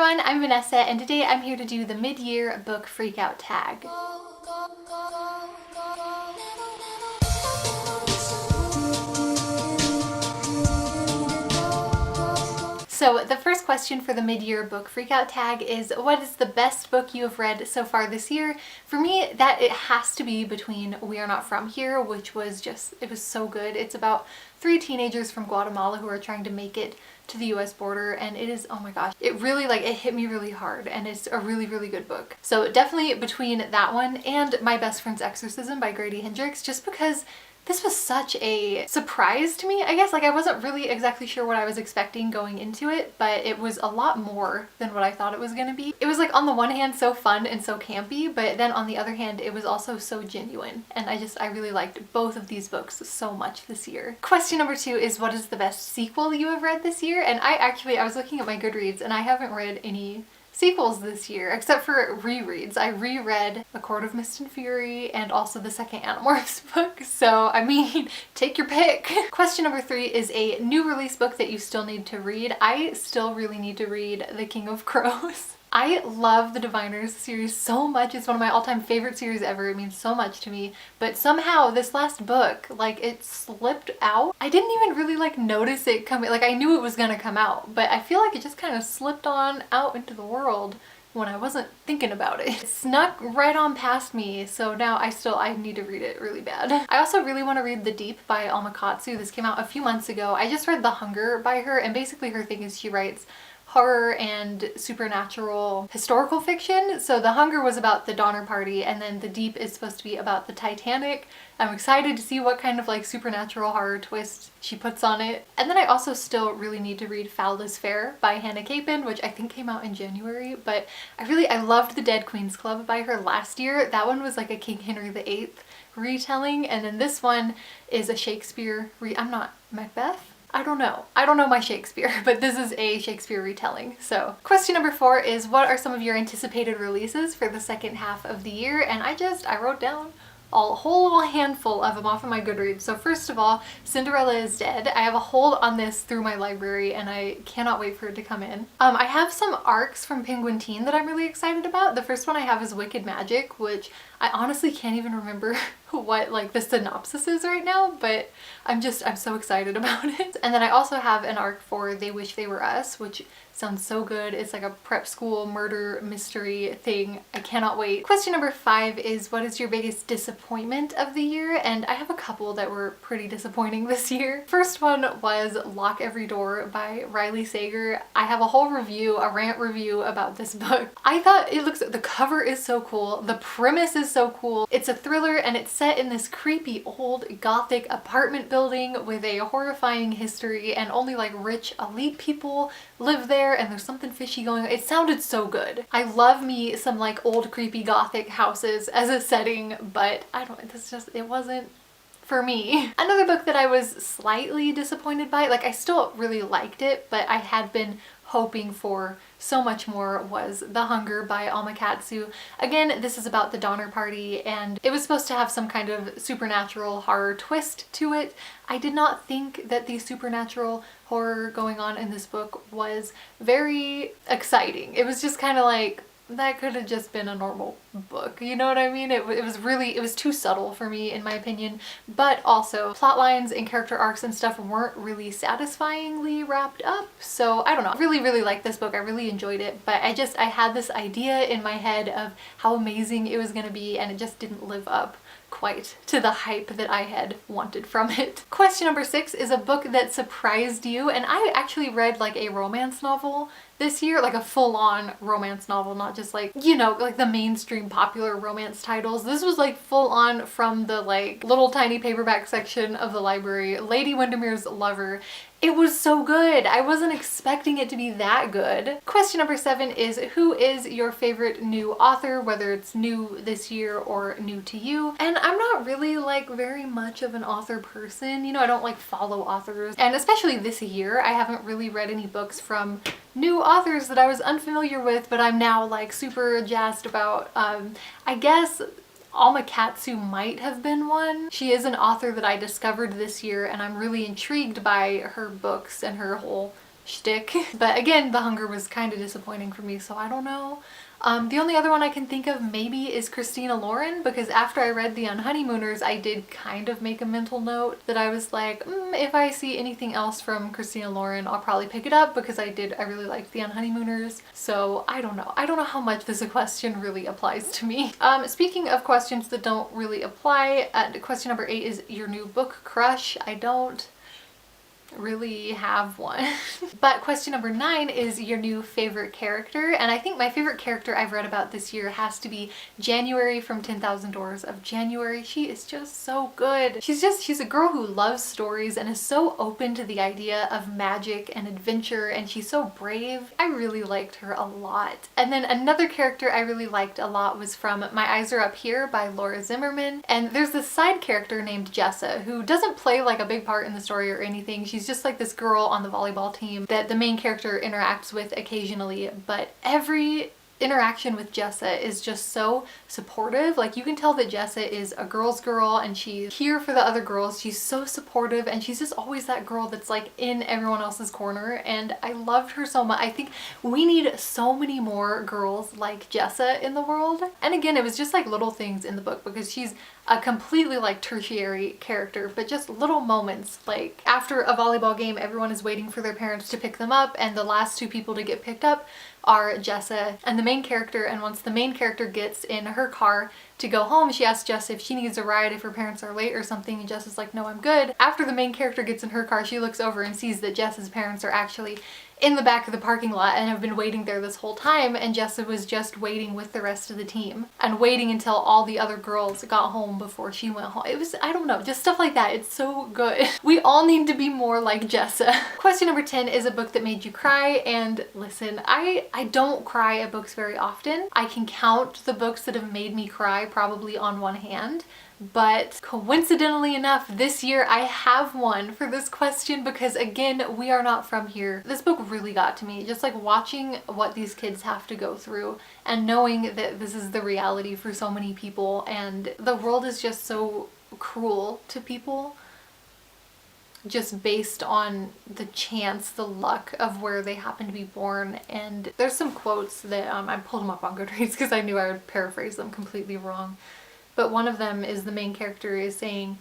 everyone, I'm Vanessa and today I'm here to do the mid-year book freakout tag. So the first question for the mid-year book freakout tag is, what is the best book you have read so far this year? For me, it has to be Between We Are Not From Here, which was it was so good. It's about 3 teenagers from Guatemala who are trying to make it to the US border, and it is, oh my gosh, it really it hit me really hard, and it's a really, really good book. So definitely between that one and My Best Friend's Exorcism by Grady Hendrix, just because this was such a surprise to me, I guess. I wasn't really exactly sure what I was expecting going into it, but it was a lot more than what I thought it was gonna be. It was on the one hand so fun and so campy, but then on the other hand it was also so genuine, and I really liked both of these books so much this year. Question number 2 is, what is the best sequel you have read this year? And I was looking at my Goodreads and I haven't read any sequels this year, except for rereads. I reread A Court of Mist and Fury and also the second Animorphs book, so I mean, take your pick. Question number 3 is a new release book that you still need to read. I still really need to read The King of Crows. I love the Diviners series so much. It's one of my all-time favorite series ever. It means so much to me. But somehow this last book, it slipped out. I didn't even really notice it coming. I knew it was gonna come out, but I feel like it just kind of slipped on out into the world when I wasn't thinking about it. It snuck right on past me, so now I need to read it really bad. I also really want to read The Deep by Alma Katsu. This came out a few months ago. I just read The Hunger by her, and basically her thing is she writes horror and supernatural historical fiction. So The Hunger was about the Donner Party, and then The Deep is supposed to be about the Titanic. I'm excited to see what kind of supernatural horror twist she puts on it. And then I also still really need to read Foul is Fair by Hannah Capin, which I think came out in January, but I loved The Dead Queen's Club by her last year. That one was like a King Henry VIII retelling, and then this one is a Shakespeare I'm not Macbeth? I don't know my Shakespeare, but this is a Shakespeare retelling. So question number 4 is, what are some of your anticipated releases for the second half of the year? And I wrote down a whole little handful of them off of my Goodreads. So first of all, Cinderella is Dead. I have a hold on this through my library and I cannot wait for it to come in. I have some arcs from Penguin Teen that I'm really excited about. The first one I have is Wicked Magic, which I honestly can't even remember what the synopsis is right now, but I'm so excited about it. And then I also have an arc for They Wish They Were Us, which sounds so good. It's like a prep school murder mystery thing. I cannot wait. Question number 5 is, what is your biggest disappointment of the year? And I have a couple that were pretty disappointing this year. First one was Lock Every Door by Riley Sager. I have a whole review, a rant review about this book. I thought the cover is so cool. The premise is so cool. It's a thriller and it's set in this creepy old gothic apartment building with a horrifying history, and only rich elite people live there, and there's something fishy going on. It sounded so good. I love me some old creepy gothic houses as a setting, but it wasn't for me. Another book that I was slightly disappointed by, I still really liked it, but I had been hoping for so much more, was The Hunger by Alma Katsu. Again, this is about the Donner Party, and it was supposed to have some kind of supernatural horror twist to it. I did not think that the supernatural horror going on in this book was very exciting. It was just kind of that could have just been a normal book, you know what I mean? It was too subtle for me, in my opinion, but also plot lines and character arcs and stuff weren't really satisfyingly wrapped up. So I don't know. I really liked this book. I really enjoyed it, but I had this idea in my head of how amazing it was gonna be, and it just didn't live up quite to the hype that I had wanted from it. Question number 6 is a book that surprised you, and I actually read a romance novel this year, a full-on romance novel, not just the mainstream popular romance titles. This was full-on from the little tiny paperback section of the library. Lady Windermere's Lover. It was so good. I wasn't expecting it to be that good. Question number 7 is, who is your favorite new author, whether it's new this year or new to you? And I'm not really very much of an author person. I don't follow authors. And especially this year, I haven't really read any books from new authors that I was unfamiliar with, but I'm now super jazzed about. I guess Alma Katsu might have been one. She is an author that I discovered this year, and I'm really intrigued by her books and her whole shtick. But again, The Hunger was kind of disappointing for me, so I don't know. The only other one I can think of maybe is Christina Lauren, because after I read The Unhoneymooners, I did kind of make a mental note that I was like, if I see anything else from Christina Lauren, I'll probably pick it up, because I really liked The Unhoneymooners. So I don't know. I don't know how much this question really applies to me. Speaking of questions that don't really apply, question number 8 is your new book crush. I don't really have one. But question number 9 is your new favorite character, and I think my favorite character I've read about this year has to be January from 10,000 Doors of January. She is just so good. She's a girl who loves stories and is so open to the idea of magic and adventure, and she's so brave. I really liked her a lot. And then another character I really liked a lot was from My Eyes Are Up Here by Laura Zimmerman, and there's this side character named Jessa who doesn't play like a big part in the story or anything. She's just like this girl on the volleyball team that the main character interacts with occasionally, but every interaction with Jessa is just so supportive. Like, you can tell that Jessa is a girl's girl and she's here for the other girls. She's so supportive, and she's just always that girl that's like in everyone else's corner, and I loved her so much. I think we need so many more girls like Jessa in the world. And again, it was just like little things in the book, because she's a completely like tertiary character, but just little moments, like after a volleyball game everyone is waiting for their parents to pick them up, and the last 2 people to get picked up are Jessa and the main character, and once the main character gets in her car to go home, she asks Jessa if she needs a ride if her parents are late or something, and Jessa's like, no, I'm good. After the main character gets in her car, she looks over and sees that Jessa's parents are actually in the back of the parking lot and have been waiting there this whole time, and Jessa was just waiting with the rest of the team and waiting until all the other girls got home before she went home. It was, I don't know, just stuff like that. It's so good. We all need to be more like Jessa. Question number 10 is a book that made you cry, and listen, I don't cry at books very often. I can count the books that have made me cry probably on one hand. But coincidentally enough, this year I have one for this question, because again, we are not from here. This book really got to me, just like watching what these kids have to go through and knowing that this is the reality for so many people, and the world is just so cruel to people just based on the chance, the luck of where they happen to be born. And there's some quotes that I pulled them up on Goodreads because I knew I would paraphrase them completely wrong. But one of them is the main character is saying,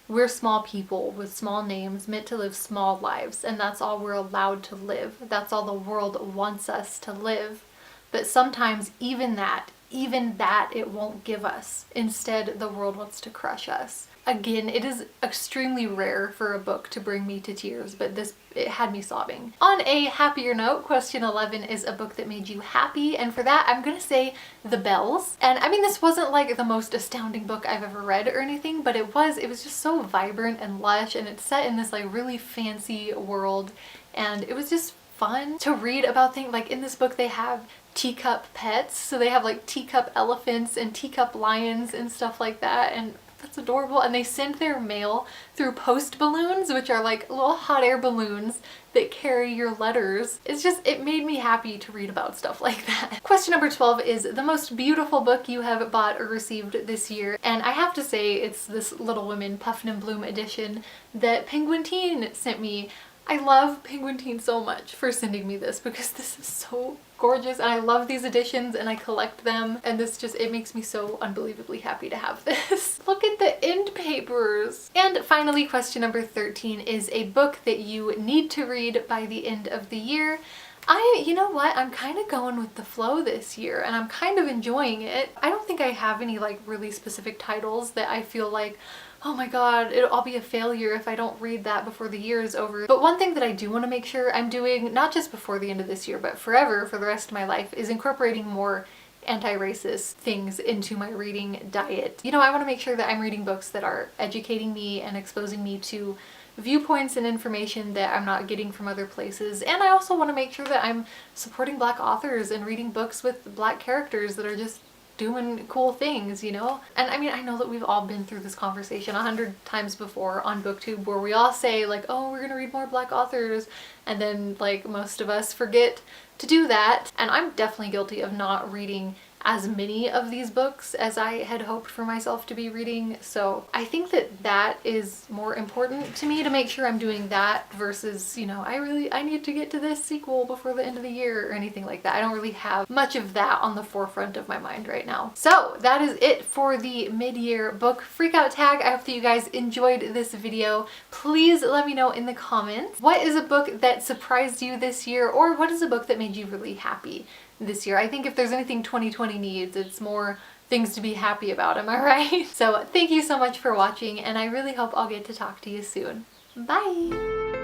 we're small people with small names meant to live small lives, and that's all we're allowed to live. That's all the world wants us to live. But sometimes even that it won't give us. Instead, the world wants to crush us. Again, it is extremely rare for a book to bring me to tears, but it had me sobbing. On a happier note, question 11 is a book that made you happy, and for that I'm gonna say The Bells. And I mean, this wasn't like the most astounding book I've ever read or anything, but it was just so vibrant and lush, and it's set in this like really fancy world, and it was just fun to read about things. Like in this book they have teacup pets, so they have like teacup elephants and teacup lions and stuff like that, and that's adorable. And they send their mail through post balloons, which are like little hot air balloons that carry your letters. It made me happy to read about stuff like that. Question number 12 is the most beautiful book you have bought or received this year, and I have to say it's this Little Women Puffin and Bloom edition that Penguin Teen sent me. I love Penguin Teen so much for sending me this, because this is so gorgeous and I love these editions and I collect them, and it makes me so unbelievably happy to have this. Look at the end papers! And finally, question number 13 is a book that you need to read by the end of the year. You know what, I'm kind of going with the flow this year and I'm kind of enjoying it. I don't think I have any like really specific titles that I feel like, oh my god, I'll be a failure if I don't read that before the year is over. But one thing that I do want to make sure I'm doing, not just before the end of this year, but forever, for the rest of my life, is incorporating more anti-racist things into my reading diet. You know, I want to make sure that I'm reading books that are educating me and exposing me to viewpoints and information that I'm not getting from other places. And I also want to make sure that I'm supporting Black authors and reading books with Black characters that are just doing cool things, you know? And I mean, I know that we've all been through this conversation 100 times before on BookTube, where we all say like, oh, we're gonna read more Black authors, and then like most of us forget to do that. And I'm definitely guilty of not reading as many of these books as I had hoped for myself to be reading. So I think that that is more important to me, to make sure I'm doing that versus, you know, I need to get to this sequel before the end of the year or anything like that. I don't really have much of that on the forefront of my mind right now. So that is it for the mid-year book freakout tag. I hope that you guys enjoyed this video. Please let me know in the comments, what is a book that surprised you this year, or what is a book that made you really happy this year? I think if there's anything 2020 needs, it's more things to be happy about, am I right? So thank you so much for watching, and I really hope I'll get to talk to you soon. Bye!